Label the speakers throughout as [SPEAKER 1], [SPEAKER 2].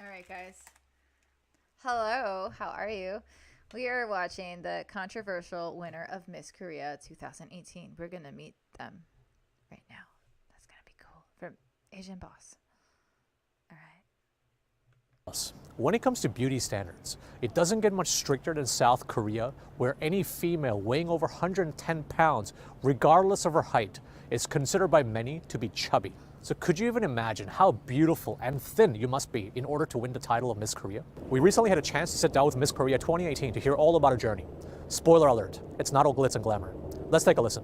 [SPEAKER 1] All right, guys. Hello, how are you? We are watching the controversial winner of Miss Korea 2018. We're going to meet them right now. That's going to be cool. From Asian Boss. All right.
[SPEAKER 2] When it comes to beauty standards, it doesn't get much stricter than South Korea, where any female weighing over 110 pounds, regardless of her height, is considered by many to be chubby. So could you even imagine how beautiful and thin you must be in order to win the title of Miss Korea? We recently had a chance to sit down with Miss Korea 2018 to hear all about her journey. Spoiler alert, it's not all glitz and glamour. Let's take a listen.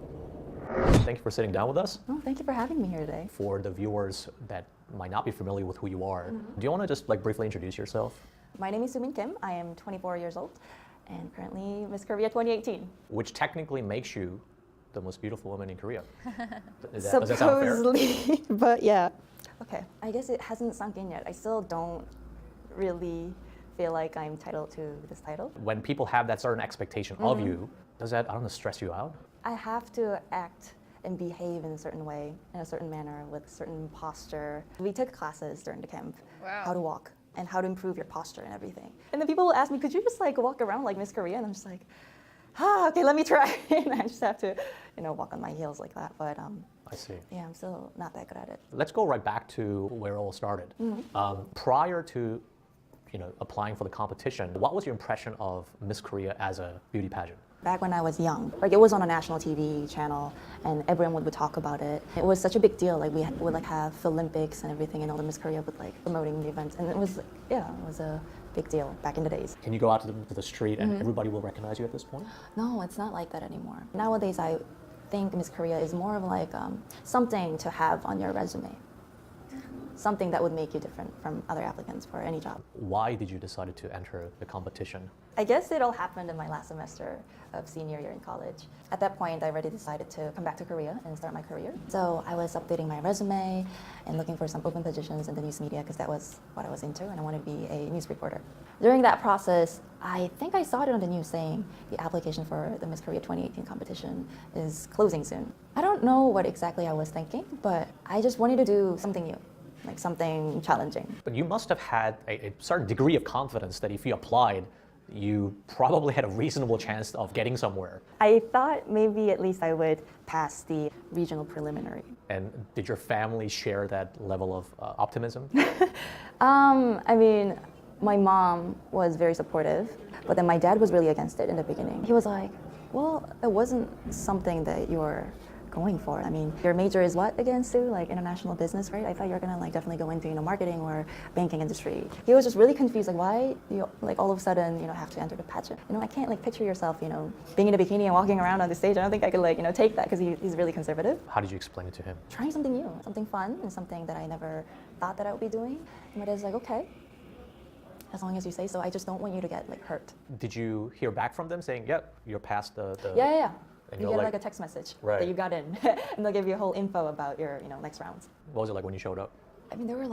[SPEAKER 2] Thank you for sitting down with us.
[SPEAKER 3] Oh, thank you for having me here today.
[SPEAKER 2] For the viewers that might not be familiar with who you are, do you want to just briefly introduce yourself?
[SPEAKER 3] My name is Soo Min Kim. I am 24 years old and currently Miss Korea 2018.
[SPEAKER 2] Which technically makes you the most beautiful woman in Korea. Does that sound fair?
[SPEAKER 3] Supposedly, but yeah. Okay, I guess it hasn't sunk in yet. I still don't really feel like I'm entitled to this title.
[SPEAKER 2] When people have that certain expectation of you, does that, I don't know, stress you out?
[SPEAKER 3] I have to act and behave in a certain way, in a certain manner, with certain posture. We took classes during the camp,
[SPEAKER 1] Wow.
[SPEAKER 3] how to walk and how to improve your posture and everything. And then people will ask me, could you just walk around like Miss Korea? And I'm just like, okay, let me try. And I just have to, walk on my heels like that. But
[SPEAKER 2] I see.
[SPEAKER 3] yeah, I'm still not that good at it.
[SPEAKER 2] Let's go right back to where it all started. Prior to applying for the competition, what was your impression of Miss Korea as a beauty pageant?
[SPEAKER 3] Back when I was young, it was on a national TV channel, and everyone would talk about it. It was such a big deal. We would have Olympics and everything, and all the Miss Korea would promoting the events, and it was a big deal back in the days.
[SPEAKER 2] Can you go out to the street and everybody will recognize you at this point?
[SPEAKER 3] No, it's not like that anymore. Nowadays, I think Miss Korea is more of something to have on your resume. Something that would make you different from other applicants for any job.
[SPEAKER 2] Why did you decide to enter the competition?
[SPEAKER 3] I guess it all happened in my last semester of senior year in college. At that point, I already decided to come back to Korea and start my career. So I was updating my resume and looking for some open positions in the news media because that was what I was into, and I wanted to be a news reporter. During that process, I think I saw it on the news saying the application for the Miss Korea 2018 competition is closing soon. I don't know what exactly I was thinking, but I just wanted to do something new. Something challenging.
[SPEAKER 2] But you must have had a certain degree of confidence that if you applied, you probably had a reasonable chance of getting somewhere.
[SPEAKER 3] I thought maybe at least I would pass the regional preliminary.
[SPEAKER 2] And did your family share that level of optimism?
[SPEAKER 3] I mean, my mom was very supportive, but then my dad was really against it in the beginning. He was like, well, it wasn't something that you're going for. I mean, your major is what again, Sue? International business, right? I thought you were gonna definitely go into marketing or banking industry. He was just really confused, why you all of a sudden have to enter the pageant. I can't picture yourself being in a bikini and walking around on the stage. I don't think I could take that because he's really conservative.
[SPEAKER 2] How did you explain it to him?
[SPEAKER 3] Trying something new, something fun, and something that I never thought that I would be doing. And my dad's like, okay, as long as you say so. I just don't want you to get hurt.
[SPEAKER 2] Did you hear back from them saying, yep, you're past the...
[SPEAKER 3] Yeah.
[SPEAKER 2] And
[SPEAKER 3] you get a text message that you got in, and they'll give you a whole info about your next rounds.
[SPEAKER 2] What was it like when you showed up?
[SPEAKER 3] I mean, there were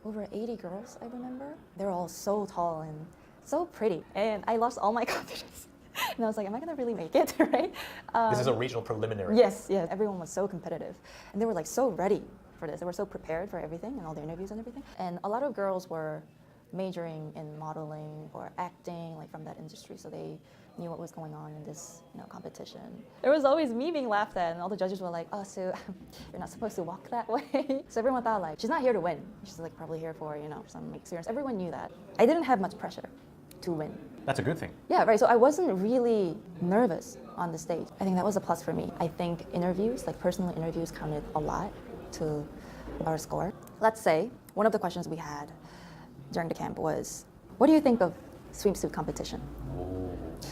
[SPEAKER 3] over 80 girls, I remember. They were all so tall and so pretty, and I lost all my confidence. And I was like, am I gonna really make it, right?
[SPEAKER 2] This is a regional preliminary.
[SPEAKER 3] Yes, everyone was so competitive, and they were so ready for this. They were so prepared for everything and all the interviews and everything. And a lot of girls were majoring in modeling or acting, from that industry, so they knew what was going on in this competition. There was always me being laughed at, and all the judges were like, oh, Sue, you're not supposed to walk that way. So everyone thought she's not here to win. She's probably here for some experience. Everyone knew that. I didn't have much pressure to win.
[SPEAKER 2] That's a good thing.
[SPEAKER 3] Yeah, right. So I wasn't really nervous on the stage. I think that was a plus for me. I think interviews, personal interviews, counted a lot to our score. Let's say one of the questions we had during the camp was, what do you think of swimsuit competition?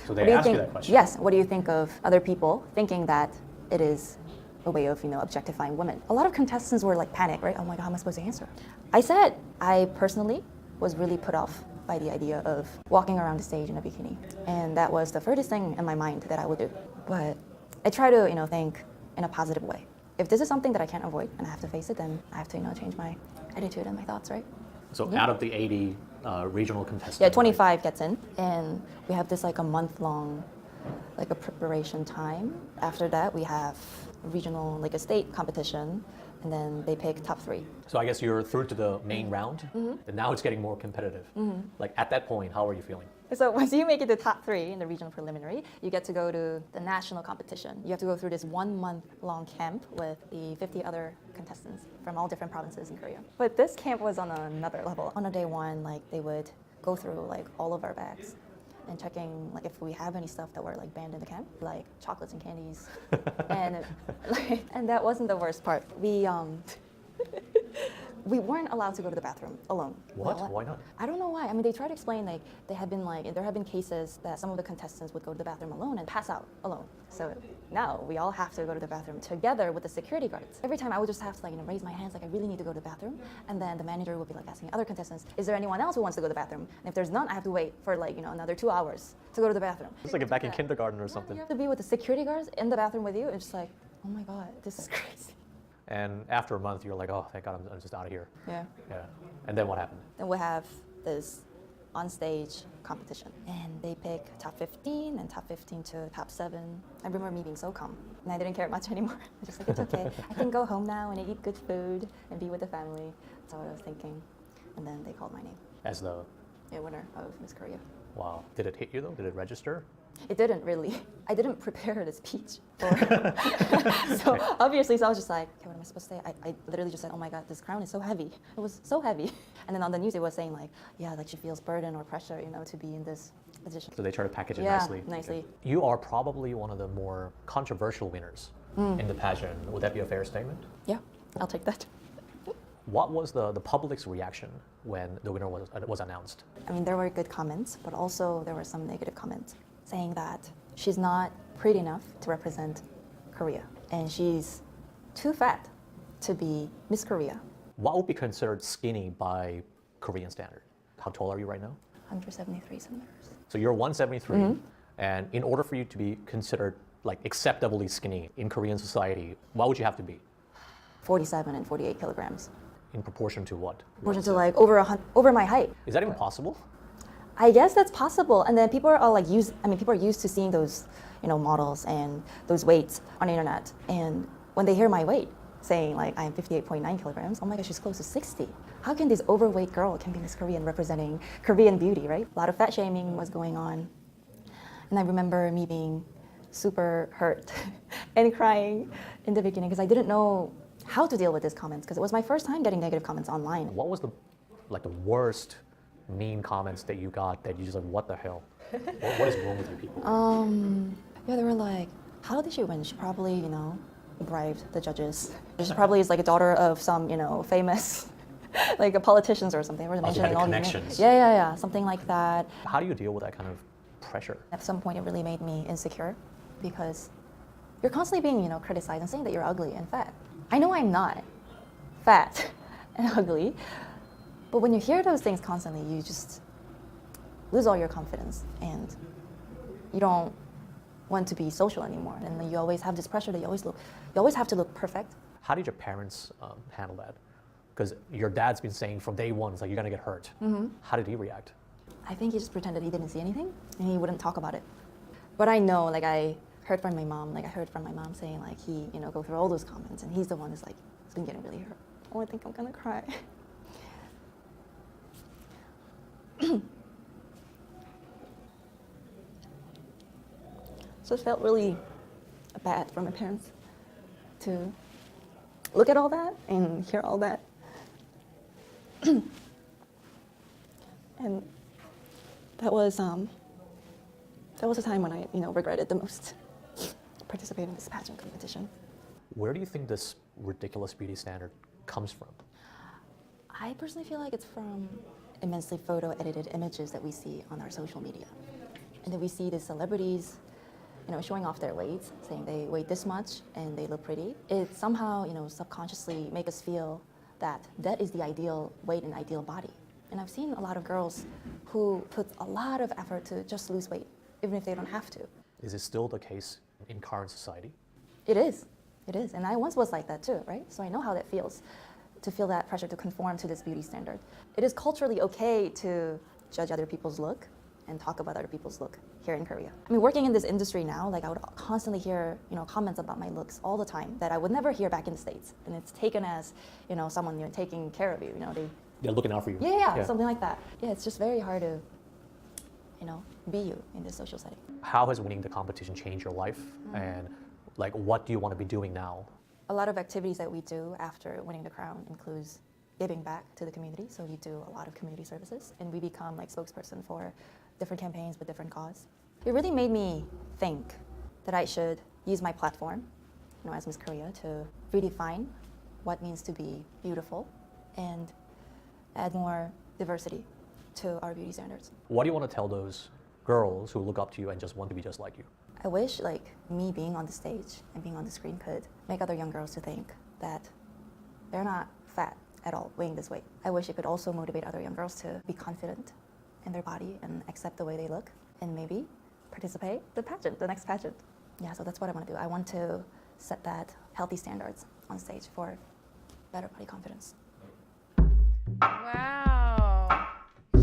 [SPEAKER 2] So they asked you that question?
[SPEAKER 3] Yes. What do you think of other people thinking that it is a way of objectifying women? A lot of contestants were panic, right? Oh my God, how am I supposed to answer? I said I personally was really put off by the idea of walking around the stage in a bikini, and that was the furthest thing in my mind that I would do. But I try to think in a positive way. If this is something that I can't avoid and I have to face it, then I have to change my attitude and my thoughts, right?
[SPEAKER 2] So out of the 80 regional contestants.
[SPEAKER 3] Yeah, 25 gets in, and we have this a month-long a preparation time. After that, we have regional, a state competition, and then they pick top 3.
[SPEAKER 2] So I guess you're through to the main round, and now it's getting more competitive. Like at that point, how are you feeling?
[SPEAKER 3] So once you make it to top 3 in the regional preliminary, you get to go to the national competition. You have to go through this 1-month-long camp with the 50 other contestants from all different provinces in Korea. But this camp was on another level. On a day 1, like they would go through like all of our bags and checking like if we have any stuff that were like banned in the camp, like chocolates and candies. And that wasn't the worst part. We weren't allowed to go to the bathroom alone.
[SPEAKER 2] What?
[SPEAKER 3] No,
[SPEAKER 2] Why not?
[SPEAKER 3] I don't know why. I mean, they tried to explain like there have been cases that some of the contestants would go to the bathroom alone and pass out alone. So now we all have to go to the bathroom together with the security guards. Every time I would just have to like raise my hands like I really need to go to the bathroom, and then the manager would be like asking other contestants, is there anyone else who wants to go to the bathroom? And if there's none, I have to wait for like another 2 hours to go to the bathroom.
[SPEAKER 2] It's like back in kindergarten or something.
[SPEAKER 3] You have to be with the security guards in the bathroom with you. It's just like, oh my god, this is crazy.
[SPEAKER 2] And after a month, you're like, oh, thank God, I'm just out of here.
[SPEAKER 3] Yeah.
[SPEAKER 2] Yeah. And then what happened?
[SPEAKER 3] Then we have this on-stage competition, and they pick top 15 and top 15 to top 7. I remember me being so calm, and I didn't care much anymore. I was just like, it's okay. I can go home now and eat good food and be with the family. That's what I was thinking. And then they called my name.
[SPEAKER 2] As the,
[SPEAKER 3] Winner of Miss Korea.
[SPEAKER 2] wow. Did it hit you though? Did it register?
[SPEAKER 3] It didn't really. I didn't prepare the speech. So obviously, I was just like, okay, what am I supposed to say? I literally just said, oh my God, this crown is so heavy. It was so heavy. And then on the news, it was saying like, yeah, like she feels burden or pressure, to be in this position.
[SPEAKER 2] So they try to package it
[SPEAKER 3] Yeah,
[SPEAKER 2] nicely.
[SPEAKER 3] nicely.
[SPEAKER 2] Okay. You are probably one of the more controversial winners in the pageant. Would that be a fair statement?
[SPEAKER 3] Yeah, I'll take that.
[SPEAKER 2] What was the public's reaction when the winner was announced?
[SPEAKER 3] I mean, there were good comments, but also there were some negative comments saying that she's not pretty enough to represent Korea, and she's too fat to be Miss Korea.
[SPEAKER 2] What would be considered skinny by Korean standard? How tall are you right now?
[SPEAKER 3] 173 centimeters.
[SPEAKER 2] So you're 173, and in order for you to be considered like acceptably skinny in Korean society, what would you have to be?
[SPEAKER 3] 47 and 48 kilograms.
[SPEAKER 2] In proportion to what?
[SPEAKER 3] Proportion to like over my height.
[SPEAKER 2] Is that even possible?
[SPEAKER 3] I guess that's possible. And then people are like people are used to seeing those, models and those weights on the internet. And when they hear my weight, saying like I'm 58.9 kilograms, oh my gosh, she's close to 60. How can this overweight girl can be Miss Korean representing Korean beauty, right? A lot of fat shaming was going on. And I remember me being super hurt and crying in the beginning because I didn't know how to deal with these comments because it was my first time getting negative comments online.
[SPEAKER 2] What was the worst mean comments that you got that you just like, what the hell? What is wrong with you people?
[SPEAKER 3] Yeah, they were like, how did she win? She probably, bribed the judges. She probably is like a daughter of some, famous, like a politicians or something. We're mentioning all these names.
[SPEAKER 2] Connections.
[SPEAKER 3] Yeah, something like that.
[SPEAKER 2] How do you deal with that kind of pressure?
[SPEAKER 3] At some point, it really made me insecure because you're constantly being, criticized and saying that you're ugly and fat. I know I'm not fat and ugly, but when you hear those things constantly, you just lose all your confidence and you don't want to be social anymore. And then you always have this pressure that you always have to look perfect.
[SPEAKER 2] How did your parents handle that? Because your dad's been saying from day one, it's like you're gonna get hurt. How did he react?
[SPEAKER 3] I think he just pretended he didn't see anything and he wouldn't talk about it. But I know, like I heard from my mom saying like he, go through all those comments and he's the one who's like, it's been getting really hurt. Oh, I think I'm gonna cry. So it felt really bad for my parents to look at all that and hear all that. And that was a time when I, regretted the most participating in this pageant competition.
[SPEAKER 2] Where do you think this ridiculous beauty standard comes from?
[SPEAKER 3] I personally feel like it's from immensely photo-edited images that we see on our social media. And then we see the celebrities, showing off their weights, saying they weigh this much and they look pretty. It somehow, subconsciously make us feel that that is the ideal weight and ideal body. And I've seen a lot of girls who put a lot of effort to just lose weight, even if they don't have to.
[SPEAKER 2] Is it still the case in current society?
[SPEAKER 3] It is. And I once was like that too, right? So I know how that feels, to feel that pressure to conform to this beauty standard. It is culturally okay to judge other people's look and talk about other people's look here in Korea. I mean, working in this industry now, like I would constantly hear, comments about my looks all the time that I would never hear back in the States. And it's taken as, someone taking care of you,
[SPEAKER 2] They're looking out for you.
[SPEAKER 3] Yeah, something like that. Yeah, it's just very hard to, be you in this social setting.
[SPEAKER 2] How has winning the competition changed your life? And like, what do you want to be doing now?
[SPEAKER 3] A lot of activities that we do after winning the crown includes giving back to the community. So we do a lot of community services, and we become like spokesperson for different campaigns with different cause. It really made me think that I should use my platform, as Miss Korea, to redefine what means to be beautiful and add more diversity to our beauty standards.
[SPEAKER 2] What do you want to tell those girls who look up to you and just want to be just like you?
[SPEAKER 3] I wish me being on the stage and being on the screen could make other young girls to think that they're not fat at all, weighing this weight. I wish it could also motivate other young girls to be confident in their body and accept the way they look, and maybe participate the next pageant. Yeah, so that's what I want to do. I want to set that healthy standards on stage for better body confidence.
[SPEAKER 1] Wow.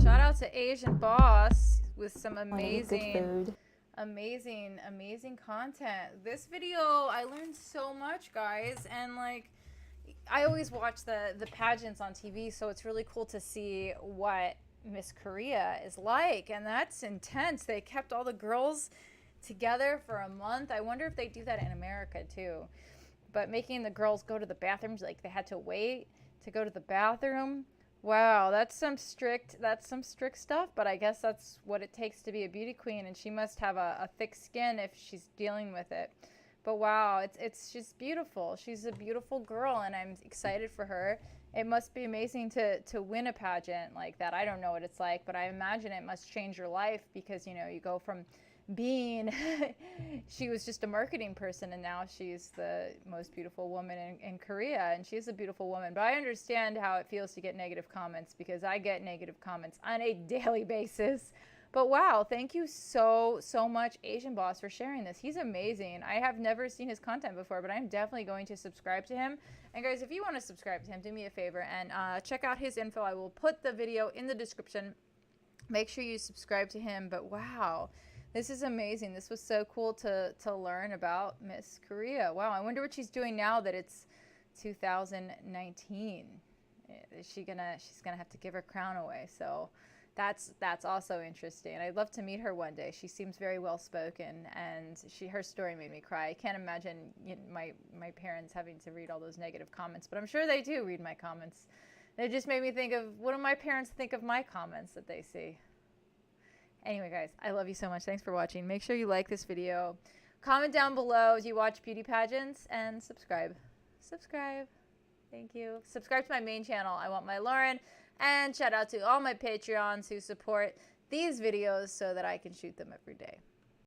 [SPEAKER 1] Shout out to Asian Boss with some amazing,
[SPEAKER 3] good food.
[SPEAKER 1] amazing content. This video, I learned so much, guys, and I always watch the pageants on TV, so it's really cool to see what Miss Korea is like, and that's intense. They kept all the girls together for a month. I wonder if they do that in America too. But making the girls go to the bathrooms, they had to wait to go to the bathroom. Wow, that's some strict stuff, but I guess that's what it takes to be a beauty queen, and she must have a thick skin if she's dealing with it. But wow, it's just beautiful. She's a beautiful girl, and I'm excited for her. It must be amazing to win a pageant like that. I don't know what it's like, but I imagine it must change your life because, you go from being, she was just a marketing person, and now she's the most beautiful woman in Korea, and she's a beautiful woman. But I understand how it feels to get negative comments, because I get negative comments on a daily basis. But wow, thank you so much, Asian Boss, for sharing this. He's amazing. I have never seen his content before, but I'm definitely going to subscribe to him. And guys, if you want to subscribe to him, do me a favor and check out his info. I will put the video in the description. Make sure you subscribe to him. But wow, this is amazing. This was so cool to learn about Miss Korea. Wow, I wonder what she's doing now that it's 2019. She's gonna have to give her crown away. So that's also interesting. I'd love to meet her one day. She seems very well spoken, and her story made me cry. I can't imagine my parents having to read all those negative comments, but I'm sure they do read my comments. It just made me think of, what do my parents think of my comments that they see? Anyway, guys, I love you so much. Thanks for watching. Make sure you like this video. Comment down below, do you watch beauty pageants? And subscribe. Thank you. Subscribe to my main channel, I Want My Lauren. And shout out to all my Patreons who support these videos so that I can shoot them every day.